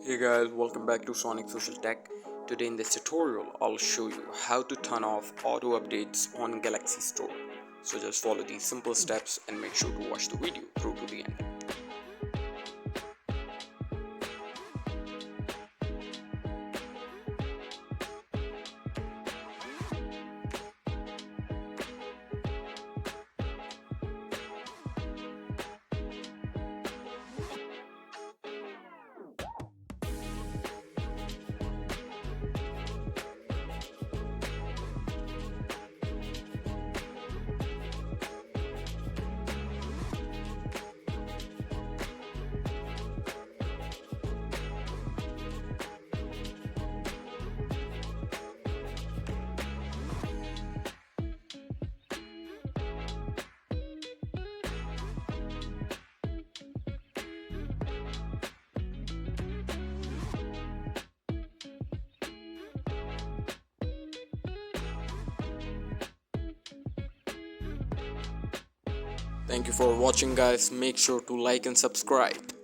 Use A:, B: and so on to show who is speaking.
A: Hey guys, welcome back to Sonic Social Tech. Today in this tutorial, I'll show you how to turn off auto updates on Galaxy Store. So just follow these simple steps and make sure to watch the video through to the end. Thank you for watching guys. Make sure to like and subscribe.